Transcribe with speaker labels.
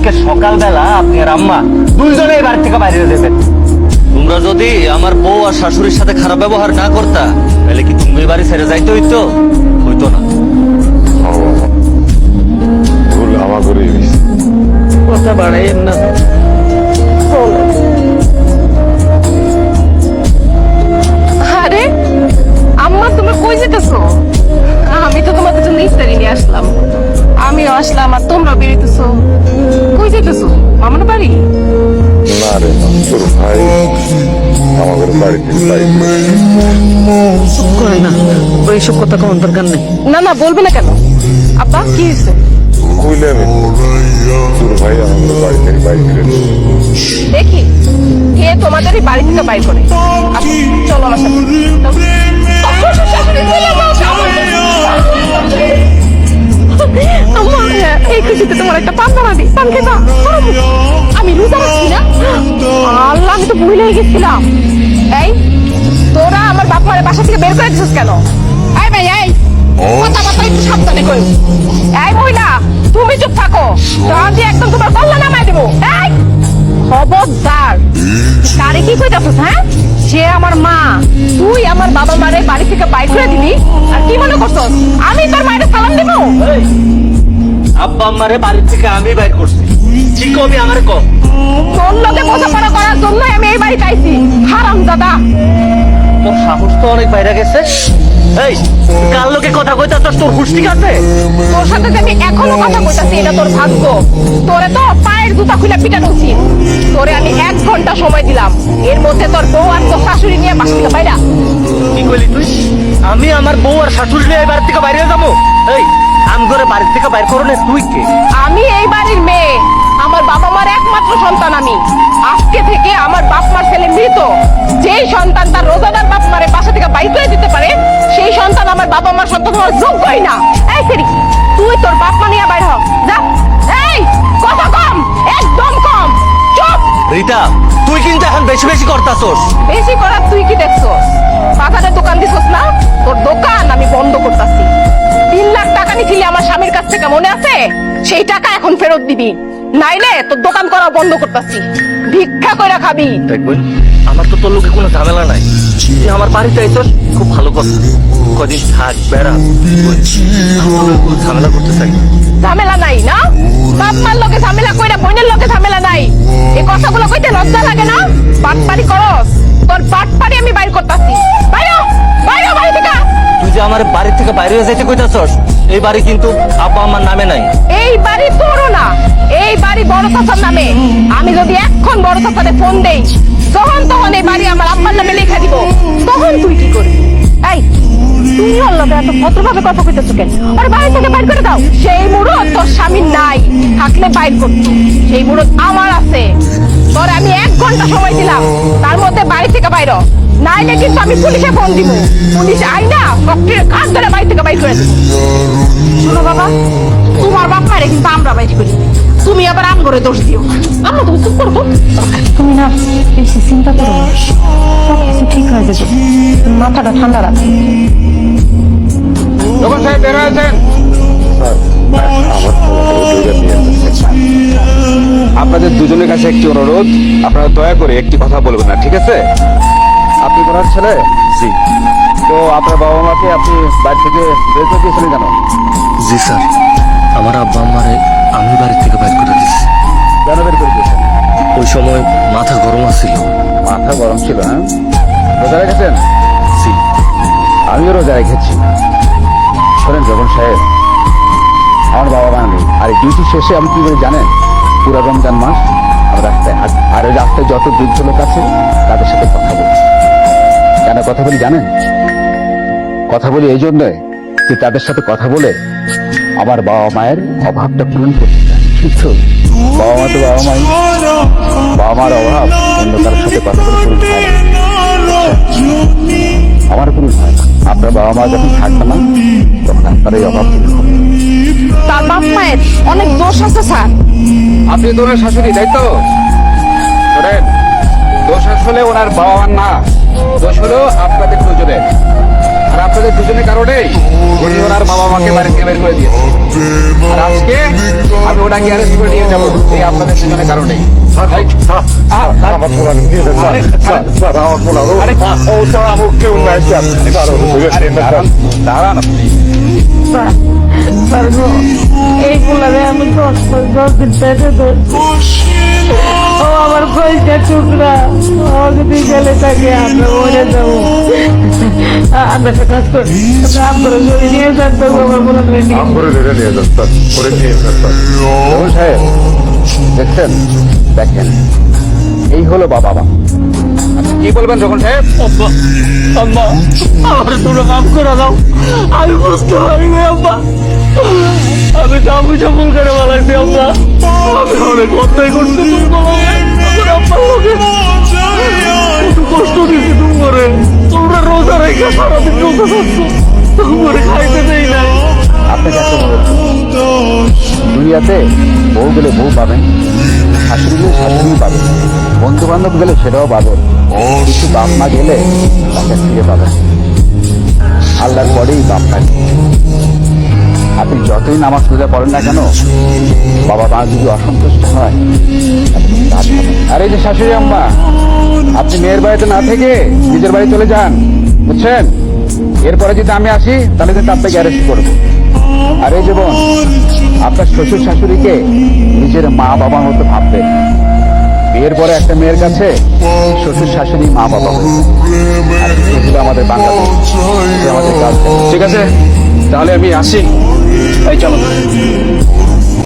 Speaker 1: আজকে সকালবেলা আপনি আর আম্মা দুইজনেই বাড়ি থেকে বাইরে যাবেন। তোমরা যদি আমার বউ আর শাশুড়ির সাথে খারাপ ব্যবহার না করতা তাহলে কি তুমি বাড়ি ছেড়ে যাইতে হইতো? হইতো না।
Speaker 2: ভুল আমার করে
Speaker 1: কথা বাড়াইয়েন না।
Speaker 3: আরে আম্মা, তুমি কই যেতেছো? আমি তো তোমাদের জন্য ইফতারি নিয়ে আসলাম। আমিও আসলাম আর তোমরা বেরিতেছো। কই যেতেছো? মামার বাড়ি?
Speaker 2: না রে না, তোর ভাই আমাদের বাড়ি থেকে বাইরে
Speaker 4: করে না, ওইসব কথা কোনো দরকার নেই।
Speaker 3: না না, বলবে না কেন? আপা, কি হয়েছে?
Speaker 2: কইলে আমি তোর ভাই আমাদের বাড়ি থেকে বাইরে
Speaker 3: দেখি কে তোমাদেরই বাড়ি থেকে বাইর করে। আসো, চলো আমার সাথে। আম্মা, এই খুশিতে তোমার একটা পান বানাবি, পান খেবা। আমি রোজা রাখছি না। আল্লাহ, আমি তো ভুলেই গেছিলাম। এই তোরা আমার বাপ মায়ের বাসা থেকে বের করে দিছিস কেন? এই ভাই, এই কথাবার্তা একটু সাবধানে কই। এই মহিলা, তুমি চুপ থাকো, তাহলে একদম তোমার কল্লা নামাই দেবো। এই খবরদার, তারে কি কইতাছিস? হ্যাঁ, সে আমার মা, তুই আমার বাবা মারে বাড়ি থেকে বাইর করে দিবি আর কি মনে করছস আমি তোর মায়ের সালাম দেব?
Speaker 1: আব্বা আম্মারে বাড়ি থেকে আমি বাইর করছি, ঠিক কবি আমার কম।
Speaker 3: তোর লোকে বোঝাপড়া করার জন্যই আমি এই বাড়িতে আইছি। হারাম দাদা,
Speaker 1: তোর সাহস তো অনেক বাইরে গেছে। এই কার লোকে কথা কইতা তোর হুশ ঠিক আছে?
Speaker 3: তোর সাথে যে আমি এখনো কথা কইতাছি এটা তোর ভাগ্য। তোরে তো পায়ের জুতা খুলে পিটানো উচিত। তোরে আমি 1 ঘন্টা সময় দিলাম, এর মধ্যে তোর বউ আর তোর শাশুড়ি নিয়ে বাসা থেকে বাইরা।
Speaker 1: কি কইলি তুই? আমি আমার বউ আর শাশুড়ি নিয়ে এই বাড়ি থেকে বাইরে যাবো? এই আমি করে বাড়ি থেকে বাইর করো না, তুই কে?
Speaker 3: আমি এই বাড়ির মেয়ে, আমার বাবা মার একমাত্র সন্তান আমি। আজকে থেকে আমার বাপ মার ছেলে মৃত। যেই সন্তান তার রোজাদার বাপ মারে বাসা থেকে বাইর করে দিতে পারে, সেই সন্তান আমার বাবা মার সন্তান হওয়ার যোগ্যই না। এই সেরি, তুই তোর বাপ মা নিয়ে বাইর হ, যা। এই কথা কম, একদম কম, চুপ।
Speaker 1: রিতা, তুই কিন্তু এখন বেশি বেশি করতাছস।
Speaker 3: বেশি করার তুই কি দেখছস? বাজারে দোকান দিছস না? তোর দোকান আমি বন্ধ করতাছি। 3 লাখ টাকা নিছিলি আমার স্বামীর কাছ থেকে, মনে আছে? সেই টাকা এখন ফেরত দিবি, নাইলে তোর দোকান করা বন্ধ করতাছি। ভিক্ষা কইরা খাবি।
Speaker 1: দেখবেন, আমার তো তোর লোকে কোনো ঝামেলা নাই। তুই আমার বাড়িতে আইছস, খুব ভালো কথা। কদিন থাক, বেড়া, কোনো ঝামেলা করতে চাই না।
Speaker 3: ঝামেলা নাই না? বাপ মার লোকে ঝামেলা কইরা বোনের লোকে ঝামেলা নাই, এই কথাগুলো কইতে লজ্জা লাগে না? বাটপারি করস, তোর বাটপারি আমি বাইর করতাছি। বাইরো, বাইরো বাড়ি থেকে।
Speaker 1: তুই যে আমার বাড়ি থেকে বাইরে যাইতে কইতাছস, এই বাড়ি কিন্তু আব্বা আমার নামে নাই।
Speaker 3: এই বাড়ি তোরও না, এই বাড়ি বড় চাচার নামে। আমি যদি এখন বড় চাচারে ফোন দেই, তখন এই বাড়ি আমার আব্বার নামে লেখা দিব, তখন তুই কি করবি? এই তুমি ওর লগে এত ভদ্রভাবে কথা কইতেছো কেন? ওর বাড়ি থেকে বাইর করে দাও। সেই মুরত তোর স্বামীর নাই, থাকলে বাইর করতো। সেই মুরত আমার আছে। তোর আমি 1 ঘন্টা সময় দিলাম, তার মধ্যে বাড়ি থেকে বাইর হ। নাইলে কিন্তু আমি পুলিশে ফোন দিব। পুলিশ আইনা ডক্টরের কাজ ধরে বাড়ি থেকে বাইর করে দেব। শোনো বাবা, তোমার বাপ মারে কিন্তু আমরা বাইর করি, তুমি আবার আম করে দোষ দিও। আমরা তুমি চুপ করবো।
Speaker 5: তুমি না বেশি চিন্তা করো না, সবকিছু ঠিক হয়ে যাবে। মাথাটা ঠান্ডা রাখো।
Speaker 6: যখন সাহেব বের হয়েছেন, আপনাদের দুজনের কাছে একটি অনুরোধ, আপনারা দয়া করে একটি কথা বলবেন না, ঠিক আছে? আপনি ওনার ছেলে?
Speaker 1: জি।
Speaker 6: তো আপনার বাবা মাকে আপনি বাড়ি থেকে বের করে দিয়েছিলেন কেন?
Speaker 1: জি স্যার, আমার আব্বা আমারে আমি বাড়ি থেকে বাইর করে দিচ্ছি।
Speaker 6: কেন বের করে দিয়েছেন?
Speaker 1: ওই সময় মাথা গরম আসছিল।
Speaker 6: মাথা গরম ছিল? হ্যাঁ, রোজা রেখেছেন?
Speaker 1: জি।
Speaker 6: আমিও রোজা রেখেছি। শোনেন জগন সাহেব, আমার বাবা মা নেই, আর এই ডিউটি শেষে আমি কি বলে জানেন? পুরো রমজান মাস আমি রাস্তায় হাঁটি, আর ওই রাস্তায় যত বৃদ্ধ লোক আছে তাদের সাথে কথা বলি। কেন কথা বলি জানেন? কথা বলি এই জন্যই যে তাদের সাথে কথা বলে আমার বাবা মায়ের অভাবটা পূরণ করতে চাই। কিন্তু বাবা মা তো বাবা মাই, বাবা মার অভাব অন্য কারোর সাথে কথা বলে পূরণ হয় না। আমার পূরণ হয় না। আপনার বাবা মা যখন থাকবে না, তখন আপনার এই অভাব পূরণ হবে।
Speaker 3: তার বাপ মায়ের অনেক দোষ আছে স্যার।
Speaker 6: আপনি তো ওনার শাশুড়ি, তাই তো? শোনেন, দোষ আসলে ওনার বাবা মার না, দোষ হলো আপনাদের দুজনের। আর আপনাদের দুজনের কারণেই উনি ওনার বাবা মাকে বাড়ি থেকে বের করে দিয়েছে। আর আজকে আমি ওনাকে অ্যারেস্ট করে নিয়ে যাবো এই আপনাদের দুজনের কারণেই।
Speaker 2: আমার পোলা নিয়ে যান স্যার। স্যার আমার পোলা ও স্যার আমার কেউ নাই স্যার। স্যার ও
Speaker 6: দাঁড়ান দাঁড়ান আপনি।
Speaker 5: এই গুলারে আমি 10 দিন পেটে ধরছি। ও আমার কইছে টুকরা, ও যদি গেলে তাকে আমরা মরে যাবো। আমরা একটা কাজ করি, আমরা যদি নিয়ে যান তো আমার মনে হয় নিয়ে
Speaker 2: করে ধরে নিয়ে যান স্যার। করে নিয়ে যান স্যার।
Speaker 6: রঘু সাহেব দেখছেন, দেখেন এই হলো বাবা মা। আচ্ছা, কি বলবেন রঘু সাহেব?
Speaker 4: আম্মা আমার তোমরা মাফ করে দাও, আমি বুঝতে পারিনি আম্মা, আমি তো আমি সফল করে বলাইছি আম্মা, আমি অনেক অন্যায় করছি আমার আম্মার লোকে একটু কষ্ট দিচ্ছি তোমারে, তোমরা রোজা রেখে সারাদিন রোজা থাকছো, তোমারে খাইতে দেই নাই।
Speaker 6: আপনাকে একটা বলে দুনিয়াতে বউ গেলে বউ পাবেন, শাশুড়ি গেলে শাশুড়ি পাবেন, বন্ধু বান্ধব গেলে সেটাও পাবেন, কিছু বাপ মা গেলে তাকে ফিরে পাবেন। আল্লাহর পরেই বাপ থাকে। আপনি যতই নামাজ পূজা করেন না কেন, বাবা মা যদি অসন্তুষ্ট হয় আপনি কাজ পাবেন। আর এই যে শাশুড়ি আম্মা, আপনি মেয়ের বাড়িতে না থেকে নিজের বাড়ি চলে যান, বুঝছেন? এরপরে যদি আমি আসি তাহলে কিন্তু আপনাকে অ্যারেস্ট করবো। আর এই যে বোন, আপনার শ্বশুর শাশুড়িকে নিজের মা বাবার মতো ভাববেন। বিয়ের পরে একটা মেয়ের কাছে শ্বশুর শাশুড়ি মা বাবা হয়েছে। আর এগুলো আমাদের বাংলাদেশ, এগুলো আমাদের কাজ। ঠিক আছে, তাহলে আমি আসি। এই চলো।